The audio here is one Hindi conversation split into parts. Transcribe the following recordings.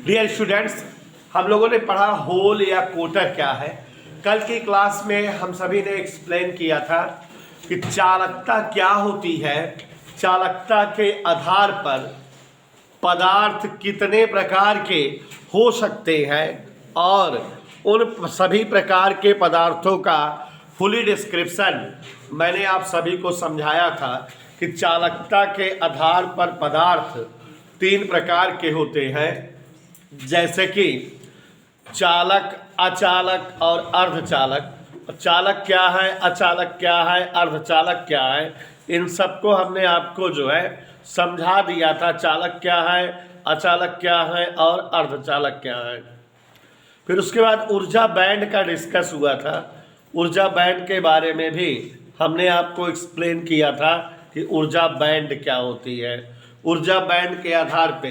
डियर स्टूडेंट्स, हम लोगों ने पढ़ा होल या क्वार्टर क्या है। कल की क्लास में हम सभी ने एक्सप्लेन किया था कि चालकता क्या होती है, चालकता के आधार पर पदार्थ कितने प्रकार के हो सकते हैं और उन सभी प्रकार के पदार्थों का फुली डिस्क्रिप्शन मैंने आप सभी को समझाया था कि चालकता के आधार पर पदार्थ तीन प्रकार के होते हैं, जैसे कि चालक, अचालक और अर्धचालक। चालक क्या है, अचालक क्या है, अर्धचालक क्या है, इन सबको हमने आपको जो है समझा दिया था। चालक क्या है, अचालक क्या है और अर्धचालक क्या है। फिर उसके बाद ऊर्जा बैंड का डिस्कस हुआ था। ऊर्जा बैंड के बारे में भी हमने आपको एक्सप्लेन किया था कि ऊर्जा बैंड क्या होती है। ऊर्जा बैंड के आधार पे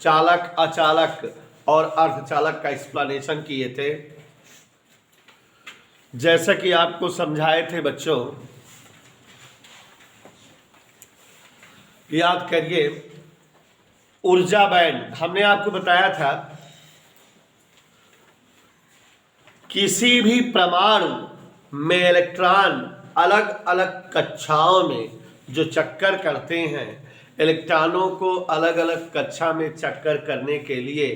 चालक, अचालक और अर्धचालक का एक्सप्लेनेशन किए थे। जैसा कि आपको समझाए थे बच्चों, याद करिए, ऊर्जा बैंड हमने आपको बताया था किसी भी परमाणु में इलेक्ट्रॉन अलग अलग कक्षाओं में जो चक्कर करते हैं, इलेक्ट्रॉनों को अलग अलग कक्षा में चक्कर करने के लिए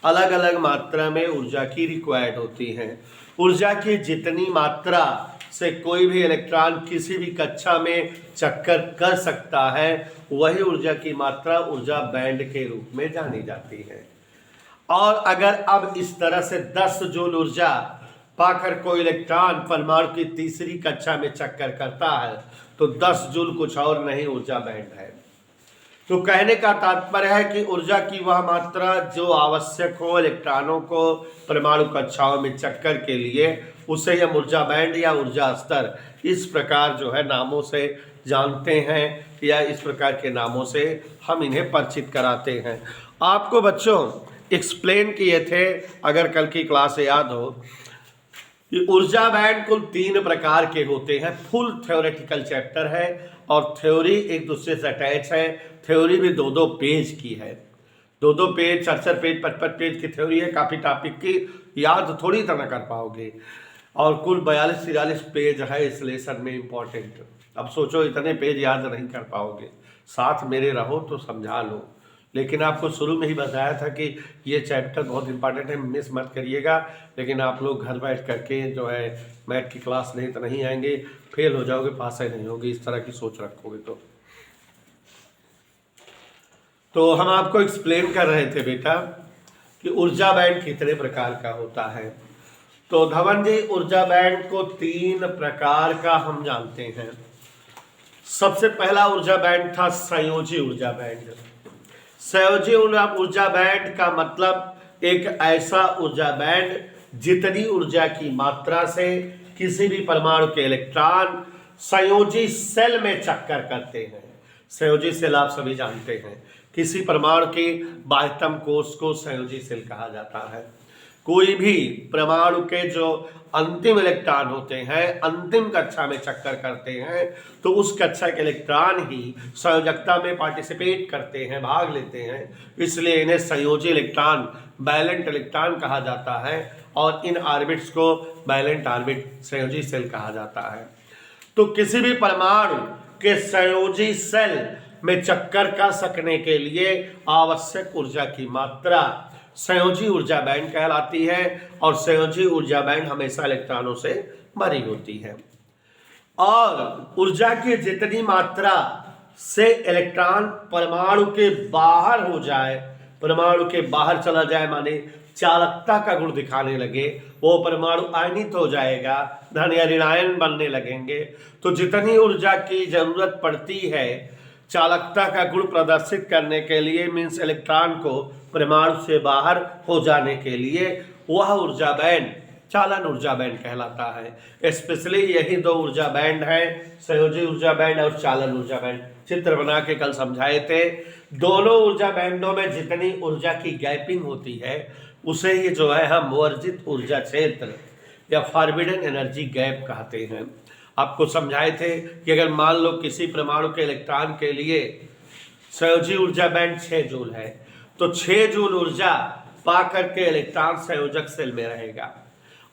अलग अलग मात्रा में ऊर्जा की रिक्वायर्ड होती है। ऊर्जा की जितनी मात्रा से कोई भी इलेक्ट्रॉन किसी भी कक्षा में चक्कर कर सकता है, वही ऊर्जा की मात्रा ऊर्जा बैंड के रूप में जानी जाती है। और अगर अब इस तरह से 10 जूल ऊर्जा पाकर कोई इलेक्ट्रॉन परमाणु की तीसरी कक्षा में चक्कर करता है तो 10 जूल कुछ और नहीं, ऊर्जा बैंड है। तो कहने का तात्पर्य है कि ऊर्जा की वह मात्रा जो आवश्यक हो इलेक्ट्रॉनों को परमाणु कक्षाओं में चक्कर के लिए, उसे हम ऊर्जा बैंड या ऊर्जा स्तर इस प्रकार जो है नामों से जानते हैं, या इस प्रकार के नामों से हम इन्हें परिचित कराते हैं। आपको बच्चों एक्सप्लेन किए थे, अगर कल की क्लास याद हो, ऊर्जा बैंड कुल 3 प्रकार के होते हैं। फुल थ्योरेटिकल चैप्टर है और थ्योरी एक दूसरे से अटैच है। थ्योरी भी 2-2 पेज की है, 2-2 पेज, 4-4 पेज, 55 पेज की थ्योरी है। काफ़ी टॉपिक की याद थोड़ी तरह कर पाओगे, और कुल 42-43 पेज है इस लेसन में इम्पोर्टेंट। अब सोचो इतने पेज याद नहीं कर पाओगे, साथ मेरे रहो तो समझा लो। लेकिन आपको शुरू में ही बताया था कि ये चैप्टर बहुत इंपॉर्टेंट है, मिस मत करिएगा। लेकिन आप लोग घर बैठ करके जो है मैथ की क्लास नहीं तो नहीं आएंगे, फेल हो जाओगे, पास ही नहीं होगी, इस तरह की सोच रखोगे तो हम आपको एक्सप्लेन कर रहे थे बेटा कि ऊर्जा बैंड कितने प्रकार का होता है। तो धवन जी, ऊर्जा बैंड को 3 प्रकार का हम जानते हैं। सबसे पहला ऊर्जा बैंड था संयोजी ऊर्जा बैंड। संयोजी ऊर्जा बैंड का मतलब एक ऐसा ऊर्जा बैंड जितनी ऊर्जा की मात्रा से किसी भी परमाणु के इलेक्ट्रॉन संयोजी सेल में चक्कर करते हैं। संयोजी सेल आप सभी जानते हैं, किसी परमाणु के बाह्यतम कोष को संयोजी सेल कहा जाता है। कोई भी परमाणु के जो अंतिम इलेक्ट्रॉन होते हैं, अंतिम कक्षा में चक्कर करते हैं, तो उस कक्षा के इलेक्ट्रॉन ही संयोजकता में पार्टिसिपेट करते हैं, भाग लेते हैं। इसलिए इन्हें संयोजी इलेक्ट्रॉन, वैलेंट इलेक्ट्रॉन कहा जाता है, और इन ऑर्बिट्स को वैलेंट ऑर्बिट, संयोजी सेल कहा जाता है। तो किसी भी परमाणु के संयोजी सेल में चक्कर कर सकने के लिए आवश्यक ऊर्जा की मात्रा संयोजी ऊर्जा बैंड कहलाती है, और संयोजी ऊर्जा बैंड हमेशा इलेक्ट्रॉनों से भरी होती है। और ऊर्जा की जितनी मात्रा से इलेक्ट्रॉन परमाणु के बाहर हो जाए, परमाणु के बाहर चला जाए, माने चालकता का गुण दिखाने लगे, वो परमाणु आयनित हो जाएगा, धन या ऋणायन बनने लगेंगे। तो जितनी ऊर्जा की जरूरत पड़ती है चालकता का गुण प्रदर्शित करने के लिए, मीन्स इलेक्ट्रॉन को परमाणु से बाहर हो जाने के लिए, वह ऊर्जा बैंड चालन ऊर्जा बैंड कहलाता है। स्पेशली यही 2 ऊर्जा बैंड है, संयोजी ऊर्जा बैंड और चालन ऊर्जा बैंड। चित्र बना के कल समझाए थे। दोनों ऊर्जा बैंडों में जितनी ऊर्जा की गैपिंग होती है उसे ही जो है हम वर्जित ऊर्जा क्षेत्र या फॉरबिडन एनर्जी गैप कहते हैं। आपको समझाए थे कि अगर मान लो किसी परमाणु के इलेक्ट्रॉन के लिए संयोजी ऊर्जा बैंड 6 जूल है, तो 6 जूल ऊर्जा पा करके इलेक्ट्रॉन संयोजक सेल में रहेगा।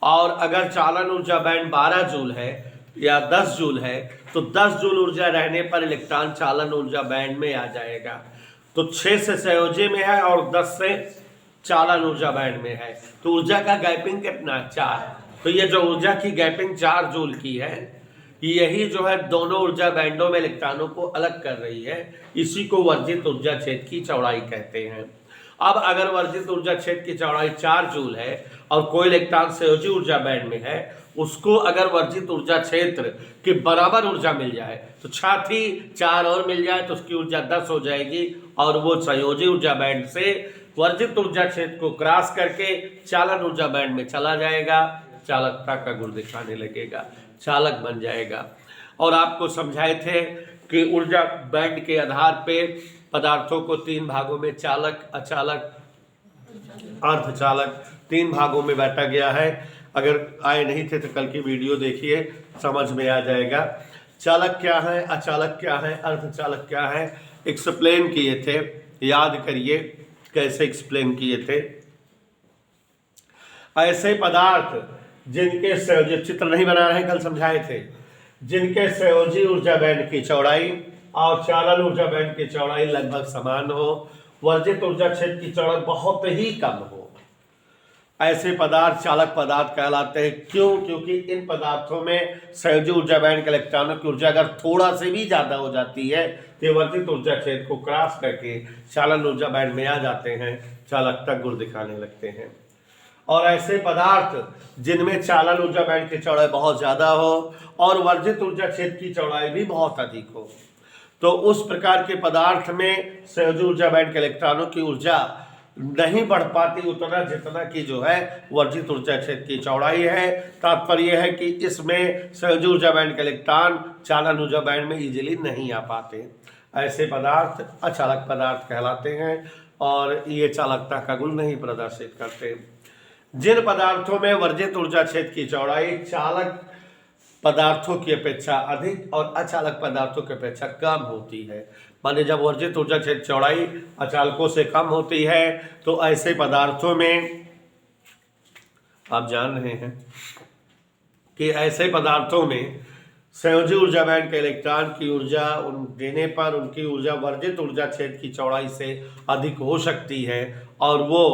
और अगर चालन ऊर्जा बैंड 12 जूल है या 10 जूल है तो 10 जूल ऊर्जा रहने पर इलेक्ट्रॉन चालन ऊर्जा बैंड में आ जाएगा। तो 6 से संयोजी में है और 10 से चालन ऊर्जा बैंड में है। तो ऊर्जा का गैपिंग कितना? 4। तो ये जो ऊर्जा की गैपिंग 4 जूल की है, यही जो है दोनों ऊर्जा बैंडों में इलेक्ट्रॉनों को अलग कर रही है। इसी को वर्जित ऊर्जा क्षेत्र की चौड़ाई कहते हैं। अब अगर वर्जित ऊर्जा क्षेत्र की चौड़ाई 4 जूल है और कोई इलेक्ट्रॉन संयोजी ऊर्जा बैंड में है, उसको अगर वर्जित ऊर्जा क्षेत्र के बराबर ऊर्जा मिल जाए तो साथ ही 4 और मिल जाए तो उसकी ऊर्जा 10 हो जाएगी और वो संयोजी ऊर्जा बैंड से वर्जित ऊर्जा क्षेत्र को क्रॉस करके चालन ऊर्जा बैंड में चला जाएगा, चालकता का गुण दिखाने लगेगा, चालक बन जाएगा। और आपको समझाए थे कि ऊर्जा बैंड के आधार पे पदार्थों को 3 भागों में चालक, अचालक, अर्धचालक 3 भागों में बांटा गया है। अगर आए नहीं थे तो कल की वीडियो देखिए, समझ में आ जाएगा। चालक क्या है, अचालक क्या है, अर्धचालक क्या है, एक्सप्लेन किए थे। याद करिए कैसे एक्सप्लेन किए थे। ऐसे पदार्थ जिनके संयोजी, चित्र नहीं बना रहे, कल समझाए थे, जिनके संयोजी ऊर्जा बैंड की चौड़ाई और चालन ऊर्जा बैंड की चौड़ाई लगभग समान हो, वर्जित ऊर्जा क्षेत्र की चौड़ाई बहुत ही कम हो, ऐसे पदार्थ चालक पदार्थ कहलाते हैं। क्यों? क्योंकि इन पदार्थों में संयोजी ऊर्जा बैंड के इलेक्ट्रॉनों की ऊर्जा अगर थोड़ा से भी ज्यादा हो जाती है तो वर्जित ऊर्जा क्षेत्र को क्रॉस करके चालन ऊर्जा बैंड में आ जाते हैं, चालकता गुण दिखाने लगते हैं। और ऐसे पदार्थ जिनमें चालन ऊर्जा बैंड की चौड़ाई बहुत ज्यादा हो और वर्जित ऊर्जा क्षेत्र की चौड़ाई भी बहुत अधिक हो, तो उस प्रकार के पदार्थ में संयोजी ऊर्जा बैंड के इलेक्ट्रॉनों की ऊर्जा नहीं बढ़ पाती उतना जितना की जो है वर्जित ऊर्जा क्षेत्र की चौड़ाई है। तात्पर्य है कि इसमें संयोजी ऊर्जा बैंड के इलेक्ट्रॉन चालन ऊर्जा बैंड में इजीली नहीं आ पाते। ऐसे पदार्थ अचालक पदार्थ कहलाते हैं और ये चालकता का गुण नहीं प्रदर्शित करते। जिन पदार्थों में वर्जित ऊर्जा क्षेत्र की चौड़ाई चालक पदार्थों की अपेक्षा अधिक और अचालक पदार्थों की अपेक्षा कम होती है, माने जब वर्जित ऊर्जा क्षेत्र चौड़ाई अचालकों से कम होती है तो ऐसे पदार्थों में आप जान रहे हैं कि ऐसे पदार्थों में संयोजी ऊर्जा बैंड के इलेक्ट्रॉन की ऊर्जा देने पर उनकी ऊर्जा वर्जित ऊर्जा क्षेत्र की चौड़ाई से अधिक हो सकती है और वो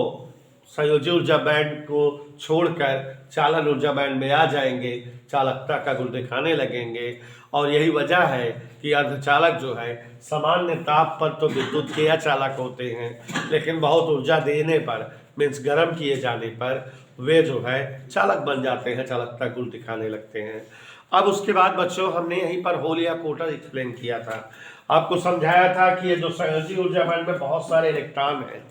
संयोजी ऊर्जा बैंड को छोड़कर चालन ऊर्जा बैंड में आ जाएंगे, चालकता का गुण दिखाने लगेंगे। और यही वजह है कि अर्धचालक जो है सामान्य ताप पर तो विद्युत के अचालक होते हैं, लेकिन बहुत ऊर्जा देने पर मीन्स गर्म किए जाने पर वे जो है चालक बन जाते हैं, चालकता गुण दिखाने लगते हैं। अब उसके बाद बच्चों हमने यहीं पर होल या कोटर एक्सप्लेन किया था, आपको समझाया था कि ये जो संयोजी ऊर्जा बैंड में बहुत सारे इलेक्ट्रॉन हैं,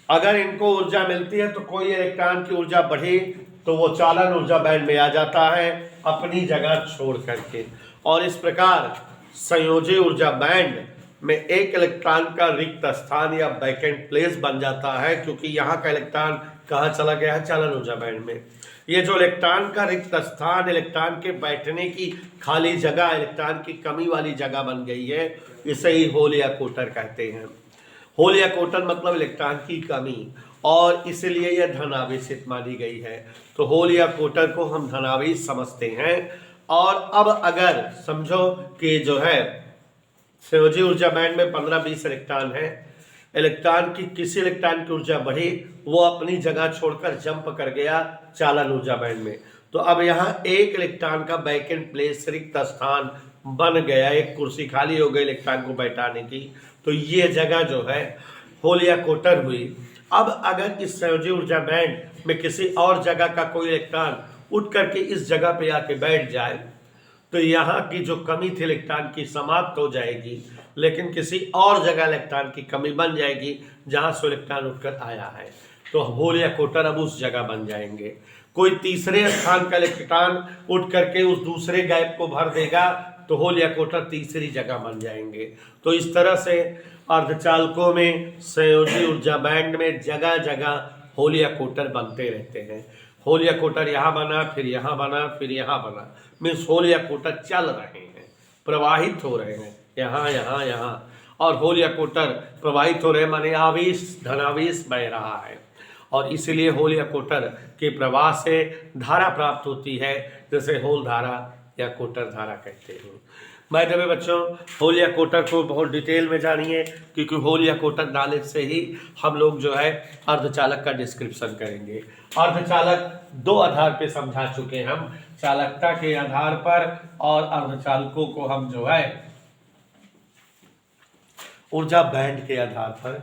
अगर इनको ऊर्जा मिलती है तो कोई इलेक्ट्रॉन की ऊर्जा बढ़ी तो वो चालन ऊर्जा बैंड में आ जाता है अपनी जगह छोड़ करके, और इस प्रकार संयोजी ऊर्जा बैंड में एक इलेक्ट्रॉन का रिक्त स्थान या वैकेंट प्लेस बन जाता है, क्योंकि यहाँ का इलेक्ट्रॉन कहाँ चला गया है? चालन ऊर्जा बैंड में। ये जो इलेक्ट्रॉन का रिक्त स्थान, इलेक्ट्रॉन के बैठने की खाली जगह, इलेक्ट्रॉन की कमी वाली जगह बन गई है, इसे ही होल या कोटर कहते हैं। होल या कोटर मतलब इलेक्ट्रॉन की कमी, और इसलिए यह धनावेशित मानी गई है, तो होल या कोटर को हम धनावेश समझते हैं। और अब अगर समझो कि जो है संयोजी ऊर्जा बैंड में 15-20 इलेक्ट्रॉन है, इलेक्ट्रॉन की किसी इलेक्ट्रॉन की ऊर्जा बढ़ी, वो अपनी जगह छोड़कर जंप कर गया चालन ऊर्जा बैंड में, तो अब यहाँ एक इलेक्ट्रॉन का वैकेंट प्लेस रिक्त स्थान बन गया, एक कुर्सी खाली हो गई इलेक्ट्रॉन को बैठाने की, तो ये जगह जो है होल या कोटर हुई। अब अगर इस संयोजी ऊर्जा बैंड में किसी और जगह का कोई इलेक्ट्रॉन उठ करके इस जगह पे आके बैठ जाए तो यहाँ की जो कमी थी इलेक्ट्रॉन की समाप्त हो जाएगी, लेकिन किसी और जगह इलेक्ट्रॉन की कमी बन जाएगी जहाँ से इलेक्ट्रॉन उठकर आया है, तो होल या कोटर अब उस जगह बन जाएंगे। कोई तीसरे स्थान का इलेक्ट्रॉन उठ करके उस दूसरे गैप को भर देगा तो होल या कोटर तीसरी जगह बन जाएंगे। तो इस तरह से अर्धचालकों में संयोजी ऊर्जा बैंड में जगह जगह होल या कोटर बनते रहते हैं। होल या कोटर यहाँ बना, फिर यहाँ बना, फिर यहाँ बना, मीन्स होल या कोटर चल रहे हैं, प्रवाहित हो रहे हैं यहाँ यहाँ यहाँ। और होल या कोटर प्रवाहित हो रहे, माने आवेश धनावेश बह रहा है, और इसीलिए होल या कोटर के प्रवाह से धारा प्राप्त होती है, जैसे होल धारा या कोटर धारा कहते हैं। बाय द वे बच्चों, होल या कोटर को बहुत डिटेल में जानिए, क्योंकि होल या कोटर नॉलेज से ही हम लोग जो है अर्धचालक का डिस्क्रिप्शन करेंगे। अर्धचालक दो आधार पे समझा चुके हैं हम, चालकता के आधार पर और अर्धचालकों को हम जो है ऊर्जा बैंड के आधार पर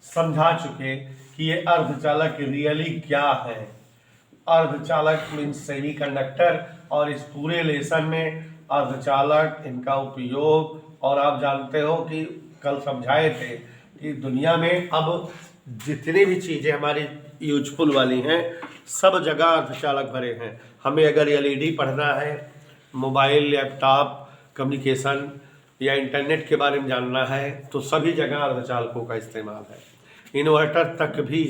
समझा चुके कि ये अर्धचालक रियली क्या है। अर्धचालक मीन्स सेमीकंडक्टर, और इस पूरे लेसन में अर्धचालक, इनका उपयोग, और आप जानते हो कि कल समझाए थे कि दुनिया में अब जितनी भी चीज़ें हमारी यूजफुल वाली हैं सब जगह अर्धचालक भरे हैं। हमें अगर एलईडी पढ़ना है, मोबाइल, लैपटॉप, कम्युनिकेशन या इंटरनेट के बारे में जानना है, तो सभी जगह अर्धचालकों का इस्तेमाल है। इन्वर्टर तक भी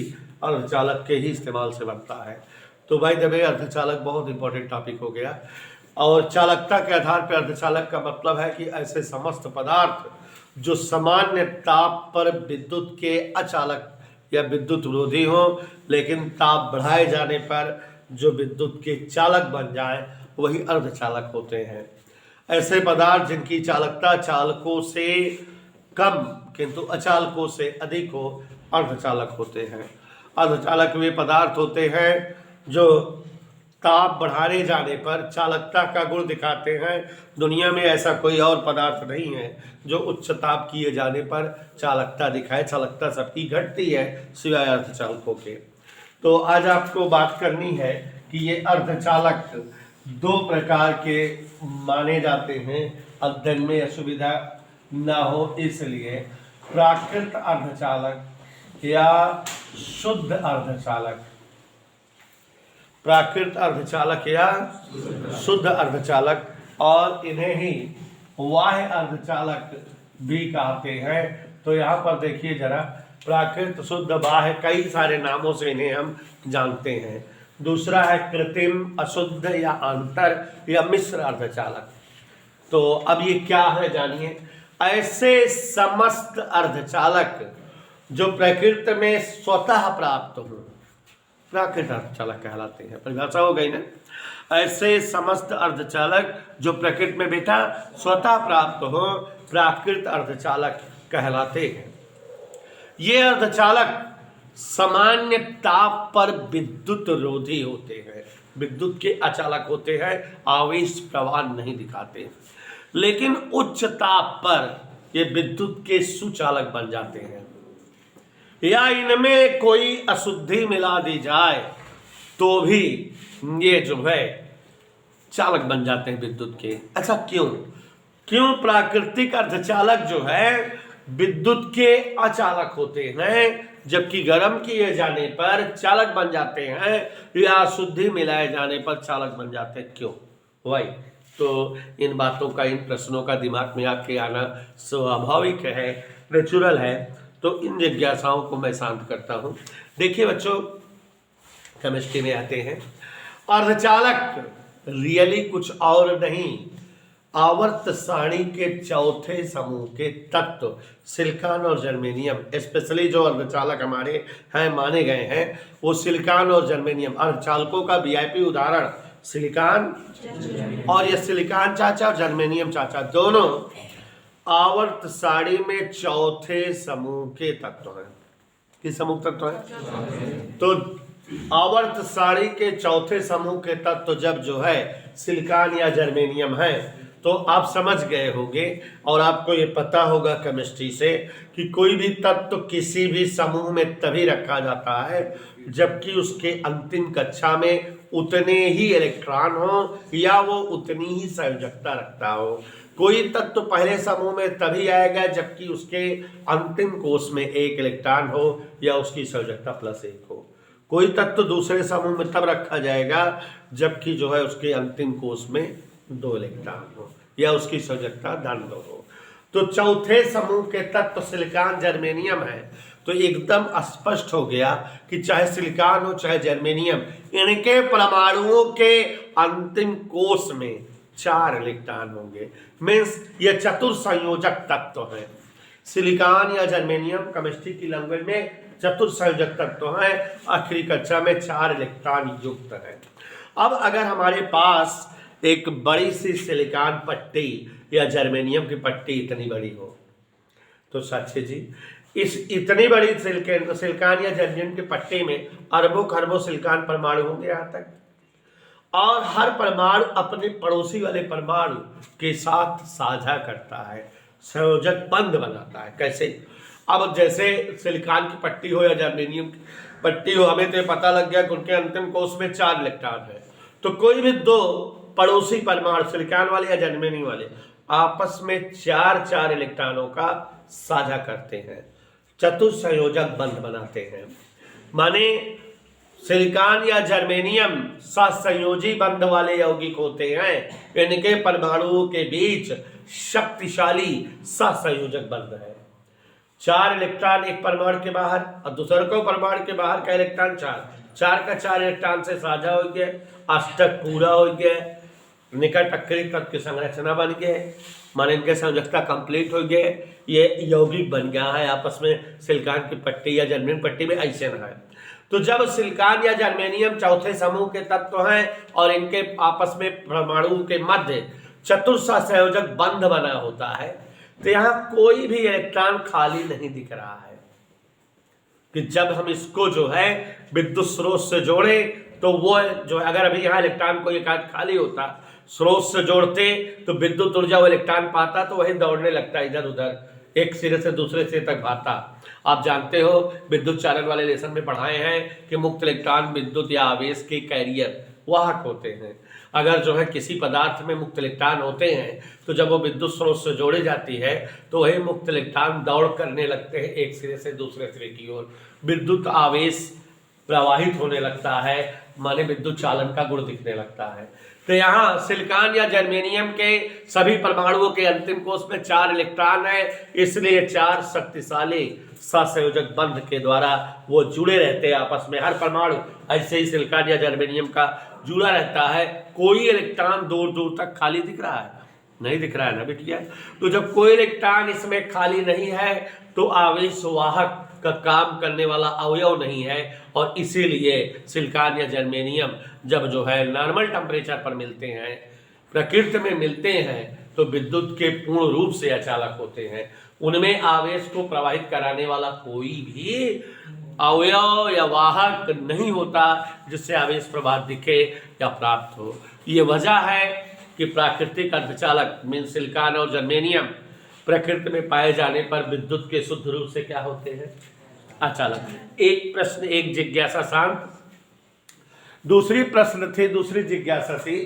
अर्धचालक के ही इस्तेमाल से बनता है। तो बाय द वे अर्धचालक बहुत इंपॉर्टेंट टॉपिक हो गया। और चालकता के आधार पर अर्धचालक का मतलब है कि ऐसे समस्त पदार्थ जो सामान्य ताप पर विद्युत के अचालक या विद्युत विरोधी हो, लेकिन ताप बढ़ाए जाने पर जो विद्युत के चालक बन जाए, वही अर्धचालक होते हैं। ऐसे पदार्थ जिनकी चालकता चालकों से कम किंतु अचालकों से अधिक हो, अर्धचालक होते हैं। अर्धचालक वे पदार्थ होते हैं जो ताप बढ़ाने जाने पर चालकता का गुण दिखाते हैं। दुनिया में ऐसा कोई और पदार्थ नहीं है जो उच्च ताप किए जाने पर चालकता दिखाए। चालकता सबकी घटती है सिवाय अर्धचालकों के। तो आज आपको बात करनी है कि ये अर्धचालक दो प्रकार के माने जाते हैं, अध्ययन में असुविधा ना हो इसलिए। प्राकृत अर्धचालक या शुद्ध अर्धचालक, प्राकृत अर्धचालक या शुद्ध अर्धचालक, और इन्हें ही बाह्य अर्धचालक भी कहते हैं। तो यहाँ पर देखिए जरा, प्राकृत, शुद्ध, बाह्य, कई सारे नामों से इन्हें हम जानते हैं। दूसरा है कृत्रिम, अशुद्ध या आंतर या मिश्र अर्धचालक। तो अब ये क्या है जानिए। ऐसे समस्त अर्धचालक जो प्रकृति में स्वतः प्राप्त हो, प्राकृत अर्धचालक कहलाते हैं। परिभाषा हो गई ना। ऐसे समस्त अर्धचालक जो प्रकृति में बेटा स्वतः प्राप्त हो, प्राकृत अर्धचालक कहलाते हैं। ये अर्धचालक सामान्य ताप पर विद्युत रोधी होते हैं, विद्युत के अचालक होते हैं, आवेश प्रवाह नहीं दिखाते। लेकिन उच्च ताप पर ये विद्युत के सुचालक बन जाते हैं, या इनमें कोई अशुद्धि मिला दी जाए तो भी ये जो है चालक बन जाते हैं विद्युत के। अच्छा क्यों प्राकृतिक अर्धचालक जो है विद्युत के अचालक होते हैं, जबकि गर्म किए जाने पर चालक बन जाते हैं, या अशुद्धि मिलाए जाने पर चालक बन जाते हैं? क्यों? वही तो इन बातों का, इन प्रश्नों का दिमाग में आके आना स्वाभाविक है, नेचुरल है। तो इन जिज्ञासाओं को मैं शांत करता हूं। देखिए बच्चों, केमिस्ट्री में आते हैं। अर्धचालक रियली कुछ और नहीं, आवर्त सारणी के चौथे समूह के तत्व सिलिकॉन और जर्मेनियम, स्पेशली जो अर्धचालक हमारे हैं माने गए हैं वो सिलिकॉन और जर्मेनियम। अर्धचालकों का वीआईपी उदाहरण सिलिकॉन, और ये सिलिकॉन चाचा और जर्मेनियम चाचा दोनों आवर्त सारणी में चौथे समूह के तत्व हैं। किस समूह तत्व है? तो आवर्त सारणी के चौथे समूह के तत्व जब जो है सिलिकॉन या जर्मेनियम है, तो आप समझ गए होंगे और आपको ये पता होगा केमिस्ट्री से कि कोई भी तत्व किसी भी समूह में तभी रखा जाता है जबकि उसके अंतिम कक्षा में उतने ही इलेक्ट्रॉन हो या वो उतनी ही संयोजकता रखता हो। कोई तत्व पहले समूह में तभी आएगा जबकि उसके अंतिम कोष में एक इलेक्ट्रॉन हो या उसकी संयोजकता +1 हो। कोई तत्व दूसरे समूह में तब रखा जाएगा जबकि जो है उसके अंतिम कोष में 2 इलेक्ट्रॉन हो या उसकी संयोजकता धन 2 हो। तो चौथे समूह के तत्व सिलिकॉन जर्मेनियम है। तो एकदम स्पष्ट हो गया कि चाहे सिलिकॉन हो चाहे जर्मेनियम, इनके परमाणुओं के अंतिम कोष में 4 इलेक्ट्रॉन होंगे। मीन्स ये चतुर संयोजक तत्व है। सिलिकॉन या जर्मेनियम केमिस्ट्री की लैंग्वेज में चतुर्संयोजक तत्व है, आखिरी कक्षा में 4 इलेक्ट्रॉन युक्त है। अब अगर हमारे पास एक बड़ी सी सिलिकॉन पट्टी या जर्मेनियम की पट्टी इतनी बड़ी हो तो साक्षी जी इस इतनी बड़ी सिलिकॉन या जर्मेनियम की पट्टी में अरबों खरबों सिलिकॉन परमाणु होंगे यहाँ तक, और हर परमाणु अपने पड़ोसी वाले परमाणु के साथ साझा करता है, संयोजक बंध बनाता है। कैसे? अब जैसे सिलिकॉन की पट्टी हो या जर्मेनियम की पट्टी हो, हमें तो पता लग गया कि उनके अंतिम कोष में 4 इलेक्ट्रॉन है, तो कोई भी 2 पड़ोसी परमाणु सिलिकॉन वाले या जर्मेनियम वाले आपस में 4 इलेक्ट्रॉनों का साझा करते हैं, चतुर्संयोजक बंध बनाते हैं। माने सिलिकॉन या जर्मेनियम सहसंयोजी बंध वाले यौगिक होते हैं, इनके परमाणुओं के बीच शक्तिशाली सहसंयोजक बंध है। 4 इलेक्ट्रॉन एक परमाणु के बाहर और दूसरे को परमाणु के बाहर का इलेक्ट्रॉन 4 का 4 इलेक्ट्रॉन से साझा हो गया, अष्टक पूरा हो गया, निकट अक्रिय तत्व की संरचना बन गए, माने इनके संयोजकता कंप्लीट हो गए, ये यौगिक बन गया है आपस में। सिलिकॉन की पट्टी या जर्मेनियम पट्टी में ऐसे न है। तो जब सिलिकॉन या जर्मेनियम चौथे समूह के तत्व हैं और इनके आपस में परमाणु के मध्य चतुर्संयोजक बंध बना होता है, तो यहाँ कोई भी इलेक्ट्रॉन खाली नहीं दिख रहा है। कि जब हम इसको जो है विद्युत स्रोत से जोड़े तो वो जो है, अगर अभी यहाँ इलेक्ट्रॉन को एक आध खाली होता, स्रोत से जोड़ते तो विद्युत ऊर्जा वो इलेक्ट्रॉन पाता तो वही दौड़ने लगता इधर उधर, एक सिरे से दूसरे सिरे तक भागता। आप जानते हो विद्युत चालन वाले लेसन में पढ़ाए हैं कि मुक्त इलेक्ट्रॉन विद्युत या आवेश के कैरियर वाहक होते हैं। अगर जो है किसी पदार्थ में मुक्त इलेक्ट्रॉन होते हैं तो जब वो विद्युत स्रोत से जोड़ी जाती है तो वही मुक्त इलेक्ट्रॉन दौड़ करने लगते हैं एक सिरे से दूसरे सिरे की ओर, विद्युत आवेश प्रवाहित होने लगता है, माने विद्युत चालन का गुण दिखने लगता है। तो यहाँ सिलिकॉन या जर्मेनियम के सभी परमाणुओं के अंतिम कोष में 4 इलेक्ट्रॉन है, इसलिए 4 शक्तिशाली सहसंयोजक बंध के द्वारा वो जुड़े रहते हैं आपस में। हर परमाणु ऐसे ही सिलिकॉन या जर्मेनियम का जुड़ा रहता है। कोई इलेक्ट्रॉन दूर दूर तक खाली दिख रहा है? नहीं दिख रहा है ना बिटिया। तो जब कोई इलेक्ट्रॉन इसमें खाली नहीं है तो आवेश वाहक का काम करने वाला अवयव नहीं है, और इसीलिए सिलिकॉन या जर्मेनियम जब जो है नॉर्मल टेम्परेचर पर मिलते हैं, प्रकृति में मिलते हैं, तो विद्युत के पूर्ण रूप से अचालक होते हैं। उनमें आवेश को प्रवाहित कराने वाला कोई भी अवयव या वाहक नहीं होता जिससे आवेश प्रवाह दिखे या प्राप्त हो। ये वजह है कि प्राकृतिक अर्धचालक मीन सिलिकॉन और जर्मेनियम प्रकृति में पाए जाने पर विद्युत के शुद्ध रूप से क्या होते हैं? अचालक। एक प्रश्न, एक जिज्ञासा शांत। दूसरी जिज्ञासा थी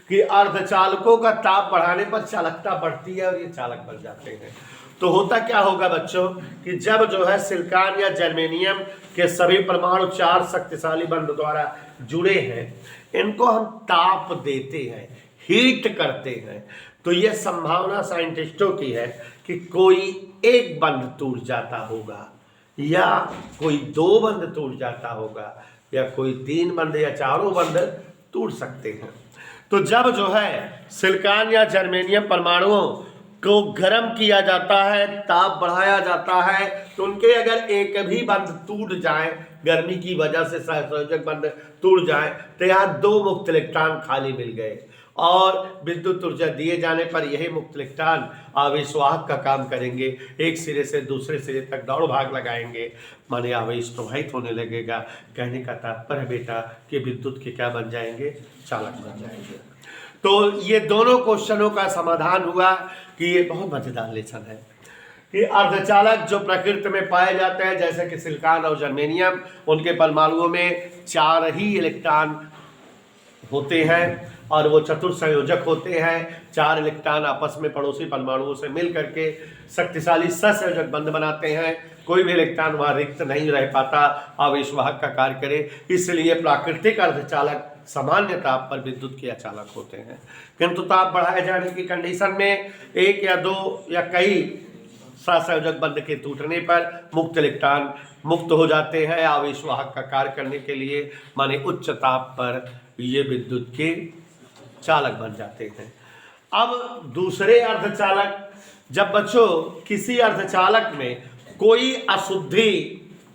कि अर्धचालकों का ताप बढ़ाने पर चालकता बढ़ती है और ये चालक बन जाते हैं। तो होता क्या होगा बच्चों कि जब जो है सिलिकॉन या जर्मेनियम के सभी परमाणु 4 शक्तिशाली बंध द्वारा जुड़े हैं, इनको हम ताप देते हैं, हीट करते हैं, तो यह संभावना साइंटिस्टों की है कि कोई एक बंध टूट जाता होगा, या कोई 2 बंध टूट जाता होगा, या कोई 3 बंध या 4 बंध टूट सकते हैं। तो जब जो है सिलिकॉन या जर्मेनियम परमाणुओं को गर्म किया जाता है, ताप बढ़ाया जाता है, तो उनके अगर एक भी बंध टूट जाए, गर्मी की वजह से सहसंयोजक बंध टूट जाए, तो यहाँ 2 मुक्त इलेक्ट्रॉन खाली मिल गए, और विद्युत ऊर्जा दिए जाने पर यही मुक्त इलेक्ट्रॉन आवेशवाहक का काम करेंगे, एक सिरे से दूसरे सिरे तक दौड़ भाग लगाएंगे, माने आवेश प्रवाहित होने लगेगा। कहने का तात्पर्य बेटा कि विद्युत के क्या बन जाएंगे? चालक बन जाएंगे। तो ये दोनों क्वेश्चनों का समाधान हुआ कि ये बहुत मजेदार लेसन है कि अर्धचालक जो प्रकृति में पाए जाते हैं, जैसे कि सिलिकॉन और जर्मेनियम, उनके परमाणुओं में 4 ही इलेक्ट्रॉन होते हैं और वो चतुर्संयोजक होते हैं। 4 इलेक्ट्रॉन आपस में पड़ोसी परमाणुओं से मिल करके शक्तिशाली सहसंयोजक बंध बनाते हैं। कोई भी इलेक्ट्रॉन वहां रिक्त नहीं रह पाता, आवेशवाहक का कार्य करे, इसलिए प्राकृतिक अर्धचालक सामान्य ताप पर विद्युत के अचालक होते हैं। किंतु ताप बढ़ाए जाने की कंडीशन में 1 या 2 या कई सहसंयोजक बंध के टूटने पर मुक्त इलेक्ट्रॉन मुक्त हो जाते हैं आवेशवाहक का कार्य करने के लिए, माने उच्च ताप पर ये विद्युत के चालक बन जाते हैं। अब दूसरे अर्धचालक जब बच्चों किसी अर्धचालक में कोई अशुद्धि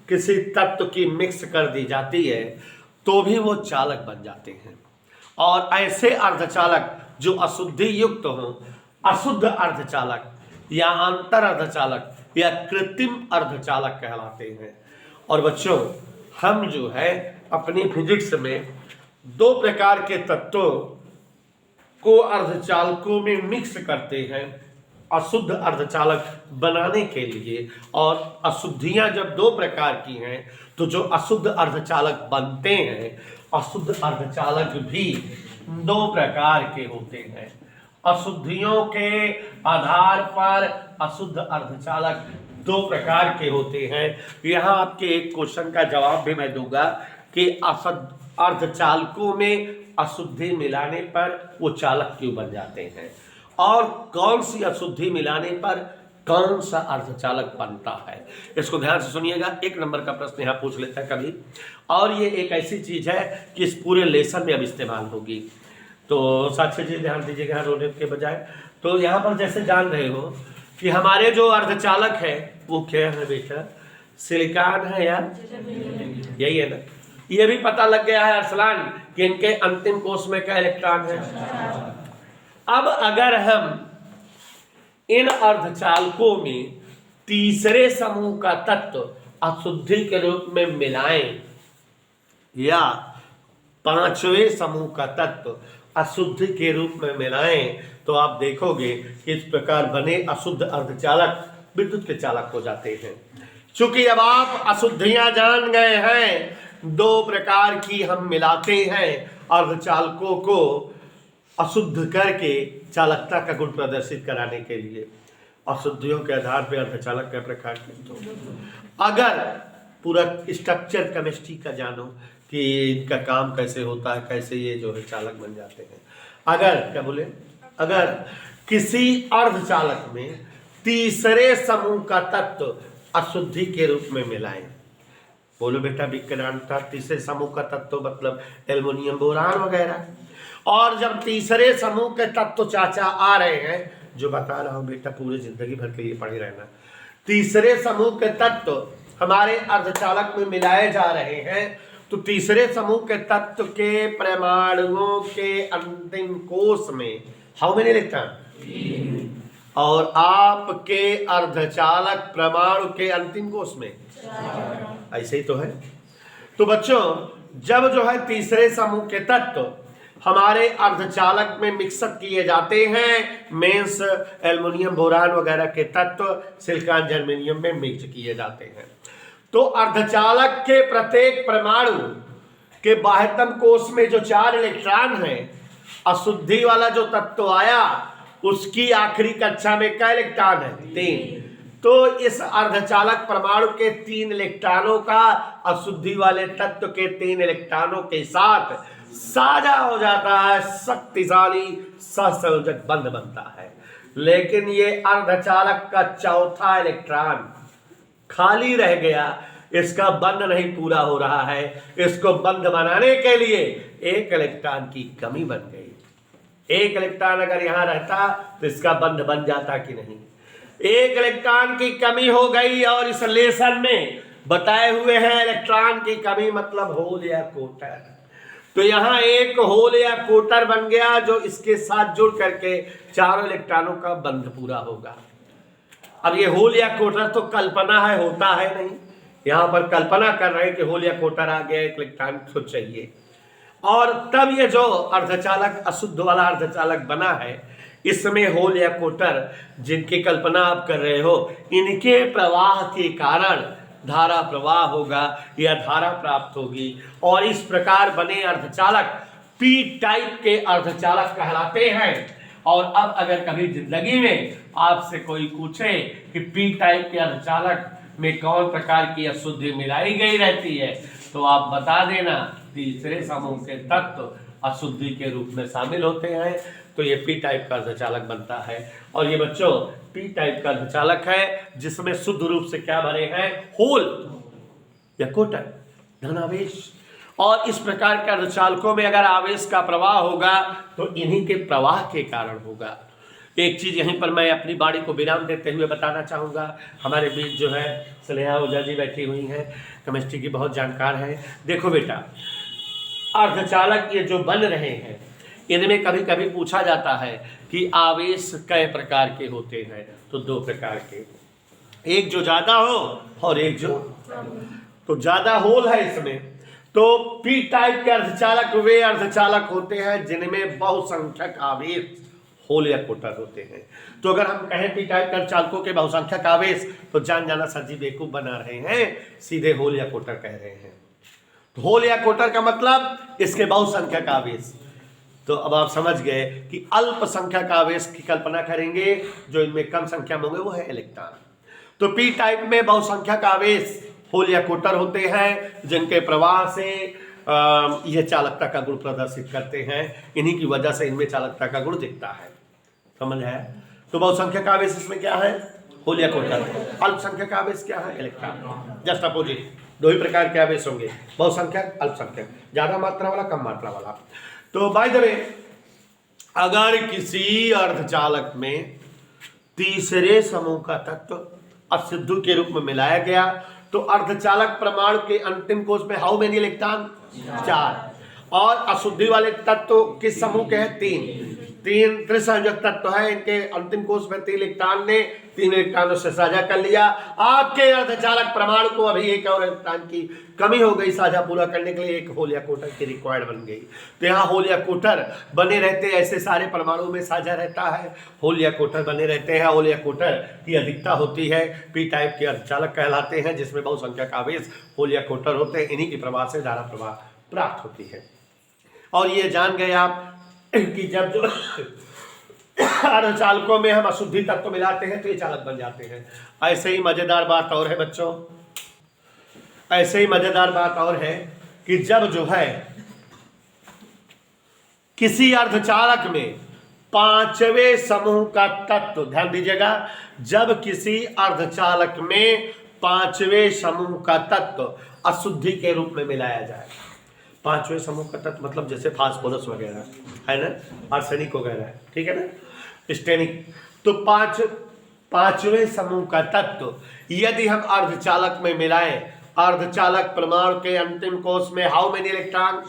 किसी तत्व की मिक्स कर दी जाती है तो भी वो चालक बन जाते हैं। और ऐसे अर्धचालक जो अशुद्धि युक्त हो, अशुद्ध अर्धचालक या अंतर अर्धचालक या कृत्रिम अर्धचालक कहलाते हैं। और बच्चों हम जो है अपनी फिजिक्स में दो प्रकार के तत्वों को अर्धचालकों में मिक्स करते हैं अशुद्ध अर्धचालक बनाने के लिए। और अशुद्धियां जब दो प्रकार की हैं तो जो अशुद्ध अर्धचालक बनते हैं, अशुद्ध अर्धचालक भी दो प्रकार के होते हैं। अशुद्धियों के आधार पर अशुद्ध अर्धचालक दो प्रकार के होते हैं। यहाँ आपके एक क्वेश्चन का जवाब भी मैं दूंगा कि अशुद्ध अर्धचालकों में अशुद्धि मिलाने पर वो चालक क्यों बन जाते हैं और कौन सी अशुद्धि मिलाने पर कौन सा अर्धचालक बनता है। इसको ध्यान से सुनिएगा, एक नंबर का प्रश्न यहाँ पूछ लेता है कभी। और ये एक ऐसी चीज है कि इस पूरे लेसन में अब इस्तेमाल होगी, तो साथ ही ध्यान दीजिएगा रोने के बजाय। तो यहाँ पर जैसे जान रहे हो कि हमारे जो अर्धचालक है वो क्या है बेटा, सिलिकॉन है यार, यही है ना। ये भी पता लग गया है अरसलान कि इनके अंतिम कोष में क्या इलेक्ट्रॉन है। अब अगर हम इन अर्धचालकों में तीसरे समूह का तत्व अशुद्धि के रूप में मिलाएं या पांचवें समूह का तत्व अशुद्धि के रूप में मिलाएं तो आप देखोगे कि इस प्रकार बने अशुद्ध अर्धचालक विद्युत के चालक हो जाते हैं। चूंकि अब आप अशुद्धियां जान गए हैं, दो प्रकार की हम मिलाते हैं अर्धचालकों को अशुद्ध करके चालकता का गुण प्रदर्शित कराने के लिए। अशुद्धियों के आधार पर अर्धचालक के प्रकार के तो अगर पूरा स्ट्रक्चर केमिस्ट्री का जानो कि इनका काम कैसे होता है, कैसे ये जो है चालक बन जाते हैं। अगर क्या बोले, अगर किसी अर्धचालक में तीसरे समूह का तत्व अशुद्धि के रूप में मिलाएं, बोलो बेटा विक्रांता, तीसरे समूह का तत्व मतलब एल्युमिनियम बोरान वगैरह। और जब तीसरे समूह के तत्व चाचा आ रहे हैं, जो बता रहा हूं बेटा पूरी जिंदगी भर के लिए पढ़े रहना, तीसरे समूह के तत्व हमारे अर्धचालक में मिलाए जा रहे हैं, तो तीसरे समूह के तत्व के परमाणुओं के अंतिम कोष में हाउ मेनी इलेक्ट्रॉन, और आपके अर्धचालक परमाणु के अंतिम कोष में ऐसे ही तो है। तो बच्चों जब जो है तीसरे समूह के तत्व हमारे अर्धचालक में मिक्सअप किए जाते हैं, मेंस एल्युमिनियम बोरान वगैरह के तत्व सिलिकॉन जर्मेनियम में मिक्स किए जाते हैं, तो अर्धचालक के प्रत्येक परमाणु के बाह्यतम कोष में जो 4 इलेक्ट्रॉन हैं, अशुद्धि वाला जो तत्व आया उसकी आखिरी कक्षा में क्या इलेक्ट्रॉन है, 3। तो इस अर्धचालक परमाणु के 3 इलेक्ट्रॉनों का अशुद्धि वाले तत्व के 3 इलेक्ट्रॉनों के साथ साझा हो जाता है, शक्तिशाली सहसंयोजक बंध बनता है। लेकिन ये अर्धचालक का चौथा इलेक्ट्रॉन खाली रह गया, इसका बंध नहीं पूरा हो रहा है। इसको बंध बनाने के लिए एक इलेक्ट्रॉन की कमी बन गई। एक इलेक्ट्रॉन अगर यहां रहता तो इसका बंध बन जाता कि नहीं। एक इलेक्ट्रॉन की कमी हो गई और इस लेसन में बताए हुए हैं इलेक्ट्रॉन की कमी मतलब होल या कोटर। तो यहाँ एक होल या कोटर बन गया जो इसके साथ जुड़ करके 4 इलेक्ट्रॉनों का बंध पूरा होगा। अब ये होल या कोटर तो कल्पना है, होता है नहीं। यहाँ पर कल्पना कर रहे हैं कि होल या कोटर आ गया, एक इलेक्ट्रॉन तो चाहिए। और तब ये जो अर्धचालक अशुद्ध वाला अर्धचालक बना है, इसमें होल या कोटर जिनकी कल्पना आप कर रहे हो, इनके प्रवाह के कारण धारा प्रवाह होगा या धारा प्राप्त होगी और इस प्रकार बने अर्धचालक पी टाइप के अर्धचालक कहलाते हैं। और अब अगर कभी जिंदगी में आपसे कोई पूछे कि पी टाइप के अर्धचालक में कौन प्रकार की अशुद्धि मिलाई गई रहती है, तो आप बता देना तीसरे समूह के तत्व अशुद्धि के रूप में शामिल होते हैं। तो ये पी टाइप का अर्धचालक बनता है। और ये बच्चों पी टाइप का अर्धचालक है जिसमें शुद्ध रूप से क्या भरे हैं, होल या कोटर, धनावेश। और इस प्रकार के अर्धचालकों में अगर आवेश का प्रवाह होगा तो इन्हीं के प्रवाह के कारण होगा। एक चीज़ यहीं पर मैं अपनी बाड़ी को विराम देते हुए बताना चाहूँगा। हमारे बीच जो है स्नेहा ओझा जी बैठी हुई हैं, केमिस्ट्री की बहुत जानकार हैं। देखो बेटा, अर्धचालक ये जो बन रहे हैं, इनमें कभी कभी पूछा जाता है कि आवेश कई प्रकार के होते हैं। तो दो प्रकार के, एक जो ज़्यादा हो और एक जो, तो ज़्यादा होल है इसमें। तो पी टाइप के अर्धचालक वे अर्धचालक होते हैं जिनमें बहुसंख्यक आवेश होल या कोटर होते हैं। तो अगर हम कहें पी टाइप के अर्धचालकों के बहुसंख्यक आवेश, तो जान जाना सर जी बेवकूफ बना रहे हैं, सीधे होल या कोटर कह रहे हैं। तो होल या कोटर का मतलब इसके बहुसंख्यक आवेश। तो अब आप समझ गए कि अल्पसंख्यक आवेश की कल्पना करेंगे, जो इनमें कम संख्या में होंगे वो है इलेक्ट्रॉन। तो पी टाइप में बहुसंख्यक आवेश होल या कोटर होते हैं, जिनके प्रवाह से यह चालकता का गुण प्रदर्शित करते हैं। इन्हीं की वजह से इनमें चालकता का गुण दिखता है। समझ है? तो बहुसंख्यक आवेश इसमें क्या है? होल या कोटर। अल्पसंख्यक आवेश क्या है? इलेक्ट्रॉन। जस्ट अपोजिट, दो ही प्रकार के आवेश होंगे, बहुसंख्यक अल्पसंख्यक, ज्यादा मात्रा वाला कम मात्रा वाला। तो बाय द वे, अगर किसी अर्धचालक में तीसरे समूह का तत्व अशुद्धि के रूप में मिलाया गया, तो अर्धचालक परमाणु के अंतिम कोश में हाउ मेनी इलेक्ट्रॉन? 4। और अशुद्धि वाले तत्व किस समूह के हैं? 3 त्रिसंयोजक तत्व है, इनके अंतिम कोश में 3 इलेक्ट्रॉन ने 3 इलेक्ट्रॉनों से साझा कर लिया। आपके अर्धचालक परमाणु को अभी एक और इलेक्ट्रॉन की कमी हो गई, साझा पूरा करने के लिए एक होल या कोटर की रिक्वायर्ड बन गई। तो यहाँ होल या कोटर बने रहते, ऐसे सारे परमाणुओं में साझा रहता है, होल या कोटर बने रहते हैं। होल या कोटर की अधिकता होती है, पी टाइप के अर्धचालक कहलाते हैं, जिसमें बहुसंख्यक आवेश होल या कोटर होते हैं। इन्हीं के प्रवाह से धारा प्रवाह प्राप्त होती है। और ये जान गए आप कि जब जो अर्धचालकों में हम अशुद्धि तत्व मिलाते हैं तो ये चालक बन जाते हैं। ऐसे ही मजेदार बात और है बच्चों, ऐसे ही मजेदार बात और है कि जब जो है किसी अर्धचालक में पांचवें समूह का तत्व, ध्यान दीजिएगा, जब किसी अर्धचालक में पांचवें समूह का तत्व अशुद्धि के रूप में मिलाया जाए। पांचवें समूह का तत्व मतलब जैसे फास्फोरस वगैरह है ना, आर्सेनिक वगैरह, ठीक है ना, स्टेनिक। तो पांचवें समूह का तत्व यदि हम अर्धचालक में मिलाएं, अर्धचालक परमाणु के अंतिम कोश में हाउ मेनी इलेक्ट्रॉन?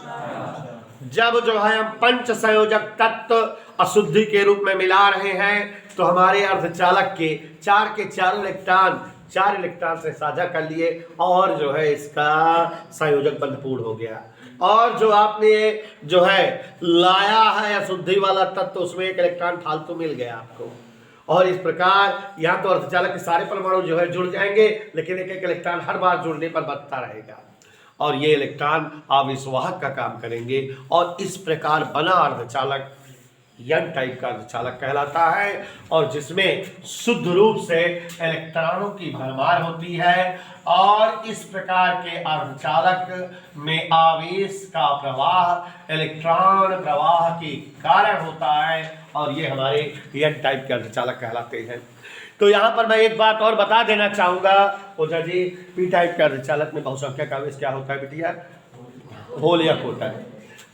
जब जो है हम पंच संयोजक तत्व अशुद्धि के रूप में मिला रहे हैं, तो हमारे अर्धचालक के 4 के 4 इलेक्ट्रॉन से साझा कर लिए और जो है इसका संयोजक बंध पूर्ण हो गया। और जो आपने जो है लाया है अशुद्धि वाला तत्व, उसमें एक इलेक्ट्रॉन फालतू मिल गया आपको। और इस प्रकार यहाँ तो अर्धचालक के सारे परमाणु जो है जुड़ जाएंगे, लेकिन एक एक इलेक्ट्रॉन हर बार जुड़ने पर बढ़ता रहेगा और ये इलेक्ट्रॉन आवेशवाहक का काम करेंगे। और इस प्रकार बना अर्धचालक एन टाइप का अर्धचालक कहलाता है, और जिसमें शुद्ध रूप से इलेक्ट्रॉनों की भरमार होती है। और इस प्रकार के अर्धचालक में आवेश का प्रवाह इलेक्ट्रॉन प्रवाह के कारण होता है, और ये हमारे एन टाइप के अर्धचालक कहलाते हैं। तो यहाँ पर मैं एक बात और बता देना चाहूँगा ओझा जी, पी टाइप के अर्धचालक में बहुसंख्यक आवेश क्या होता है बेटिया? होल या कोटर।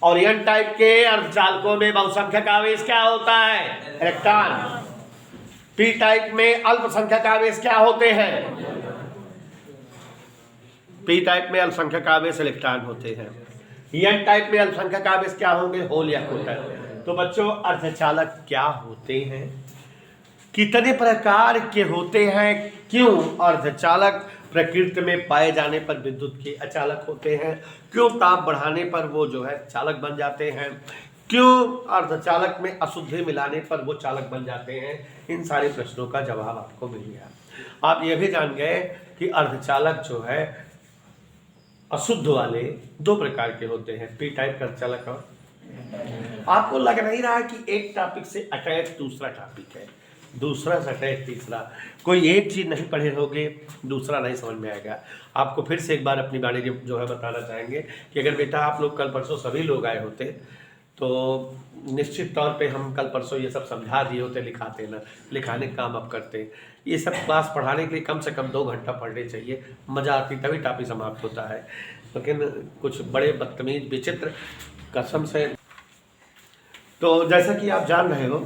और एन टाइप के अर्धचालकों में बहुसंख्यक आवेश क्या होता है? इलेक्ट्रॉन। पी टाइप में अल्पसंख्यक आवेश क्या होते हैं? पी टाइप में अल्पसंख्यक आवेश इलेक्ट्रॉन होते हैं। एन टाइप में अल्पसंख्यक आवेश क्या होंगे? होल या कोटर। तो बच्चों, अर्धचालक क्या होते हैं, कितने प्रकार के होते हैं, क्यों अर्धचालक प्रकृति में पाए जाने पर विद्युत के अचालक होते हैं, क्यों ताप बढ़ाने पर वो जो है चालक बन जाते हैं, क्यों अर्धचालक में अशुद्धि मिलाने पर वो चालक बन जाते हैं, इन सारे प्रश्नों का जवाब आपको मिल गया। आप ये भी जान गए कि अर्धचालक जो है अशुद्ध वाले 2 प्रकार के होते हैं, पी टाइप का अर्धचालक। और आपको लग नहीं रहा कि एक टॉपिक से अटैच दूसरा टॉपिक है, दूसरा से अटैच तीसरा, कोई एक चीज़ नहीं पढ़े रहोगे दूसरा नहीं समझ में आएगा। आपको फिर से एक बार अपनी बारे में जो है बताना चाहेंगे कि अगर बेटा आप लोग कल परसों सभी लोग आए होते तो निश्चित तौर पे हम कल परसों ये सब समझा दिए होते, लिखाते ना, लिखाने का काम अब करते। ये सब क्लास पढ़ाने के लिए कम से कम 2 घंटा पढ़ने चाहिए, मज़ा आती तभी टॉपिक समाप्त होता है। लेकिन कुछ बड़े बदतमीज विचित्र कसम से। तो जैसा कि आप जान रहे हो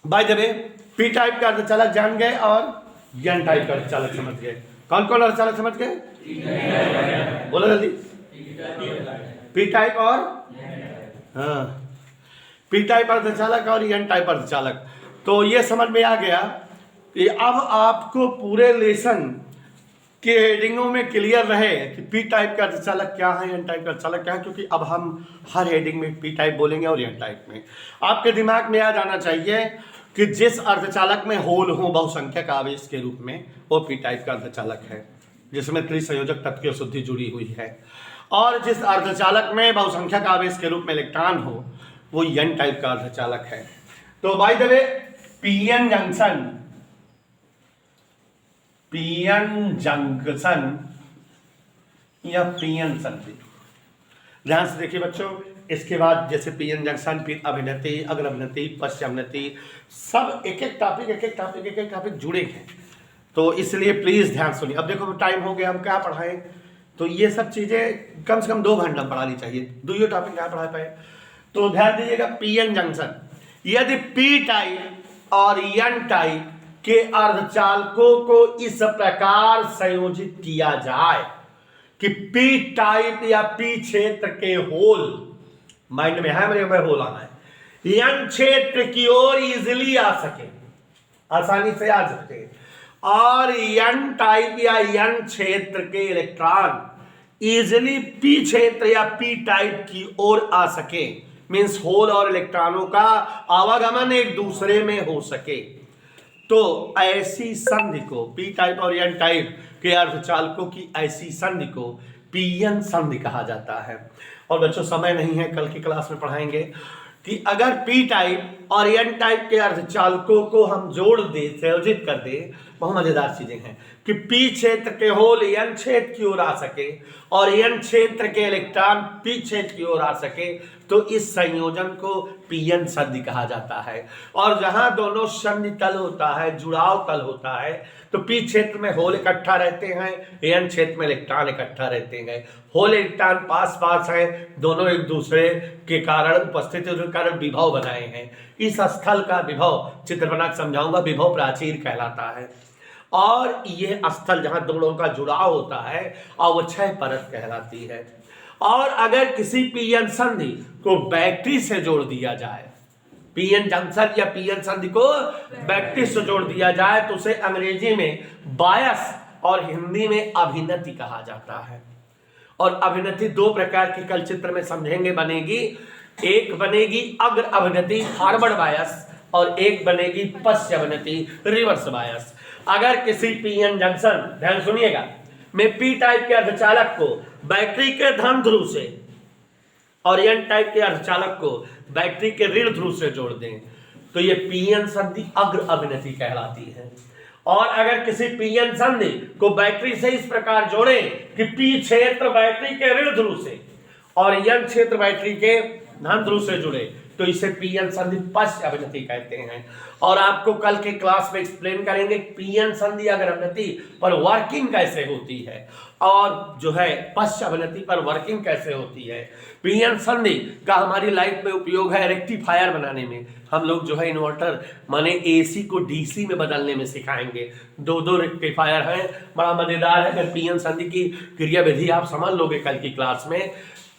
by the way P type का अर्धचालक जान गए और एन टाइप का अर्धचालक समझ गए। कौन कौन अर्धचालक समझ गए? बोलो जल्दी। पी टाइप और हाँ, पी टाइप अर्धचालक और एन टाइप अर्धचालक। तो ये समझ में आ गया कि अब आपको पूरे लेसन के हेडिंगों में क्लियर रहे कि पी टाइप का अर्धचालक क्या है, एन टाइप का अर्धचालक क्या है, क्योंकि अब हम हर हेडिंग में पी टाइप बोलेंगे और एन टाइप में। आपके दिमाग में आ जाना चाहिए कि जिस अर्धचालक में होल हो बहुसंख्यक आवेश के रूप में, वो पी टाइप का अर्धचालक है, जिसमें त्रिसंयोजक तत्व की अशुद्धि जुड़ी हुई है। और जिस अर्धचालक में बहुसंख्यक आवेश के रूप में इलेक्ट्रॉन हो, वो एन टाइप का अर्धचालक है। तो by the way PN junction या पीएन संधि, ध्यान से देखिए बच्चों। इसके बाद जैसे पीएन जंक्शन, फिर अभिनति, अग्रअभिनति, पश्चाभिनति, सब एक एक टॉपिक जुड़े हैं। तो इसलिए प्लीज ध्यान सुनिए। अब देखो टाइम हो गया, हम क्या पढ़ाएं, तो ये सब चीजें कम से कम 2 घंटा पढ़ानी चाहिए। दो टॉपिक क्या पढ़ा पाए, तो ध्यान दीजिएगा। पीएन जंक्शन, यदि पी टाइप और एन टाइप के अर्धचालकों को इस प्रकार संयोजित किया जाए कि पी टाइप या पी क्षेत्र के होल, माइंड में है मेरे में होल आना है, एन क्षेत्र की ओर इजिली आ सके, आसानी से आ सके, और एन टाइप या एन क्षेत्र के इलेक्ट्रॉन इजिली पी क्षेत्र या पी टाइप की ओर आ सके, मींस होल और इलेक्ट्रॉनों का आवागमन एक दूसरे में हो सके। तो ऐसी संधि को, पी टाइप और एन टाइप के अर्धचालकों की ऐसी संधि को पीएन संधि कहा जाता है। और बच्चों समय नहीं है, कल की क्लास में पढ़ाएंगे कि अगर पी टाइप और एन टाइप के अर्धचालकों को हम जोड़ दे, संयोजित कर दे, बहुत मजेदार चीजें हैं कि पी क्षेत्र के होल एन क्षेत्र की ओर आ सके और एन क्षेत्र के इलेक्ट्रॉन पी क्षेत्र की ओर आ सके, तो इस संयोजन को पीएन संधि कहा जाता है। और जहां दोनों संधि तल होता है, जुड़ाव तल होता है, तो पी क्षेत्र में होल इकट्ठा रहते हैं, एन क्षेत्र में इलेक्ट्रॉन इकट्ठा रहते हैं। होल इलेक्ट्रॉन पास पास है, दोनों एक दूसरे के कारण उपस्थित के कारण विभव बनाए हैं। इस स्थल का विभव चित्र बना समझाऊंगा, विभव प्राचीर कहलाता है। और ये स्थल जहां दोनों का जुड़ाव होता है, अवक्षय परत कहलाती है। और अगर किसी पीएन संधि को बैटरी से जोड़ दिया जाए, पीएन जंक्शन या पीएन संधि को बैटरी से जोड़ दिया जाए, तो उसे अंग्रेजी में बायस और हिंदी में अभिनति कहा जाता है। और अभिनति 2 प्रकार की कल चित्र में समझेंगे बनेगी। एक बनेगी अग्र अभिनति फॉरवर्ड बायस, और एक बनेगी पश्च अभिनति रिवर्स बायस। अगर किसी पीएन जंक्शन, ध्यान सुनिएगा, में पी टाइप के अर्धचालक को बैटरी के धन ध्रुव से और एन टाइप के अर्धचालक को बैटरी के ऋण ध्रुव से जोड़ दें, तो ये पीएन संधि अग्र अभिनति कहलाती है। और अगर किसी पीएन संधि को बैटरी से इस प्रकार जोड़ें कि पी क्षेत्र बैटरी के ऋण ध्रुव से और एन क्षेत्र बैटरी के धन ध्रुव से जुड़े, तो इसे पीएन संधि पश्च अभिनति कहते हैं। और आपको कल के क्लास में एक्सप्लेन करेंगे पीएन संधि अग्र अभिनति पर वर्किंग कैसे होती है और जो है पश्च अभिनति पर वर्किंग कैसे होती है। पीएन संधि का हमारी लाइफ में उपयोग है रेक्टिफायर बनाने में। हम लोग जो है इन्वर्टर माने एसी को डीसी में बदलने में सिखाएंगे। 2 रेक्टिफायर हैं, बड़ा मजेदार है। अगर पीएन संधि की क्रियाविधि आप समझ लोगे कल की क्लास में,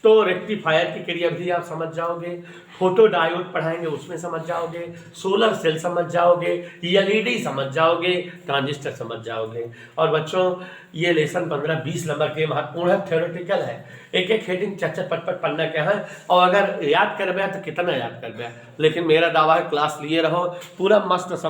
तो रेक्टिफायर की क्रियाविधि आप समझ जाओगे, फोटो डायोड पढ़ाएंगे उसमें समझ जाओगे, सोलर सेल समझ जाओगे, एलईडी समझ जाओगे, ट्रांजिस्टर समझ जाओगे। और बच्चों ये लेसन 15-20 नंबर के महत्वपूर्ण है, थ्योरेटिकल है, एक एक हेडिंग चट पट पढ़ना क्या है। और अगर याद कर गया तो कितना याद कर गया, लेकिन मेरा दावा है क्लास लिए रहो, पूरा मस्त समझ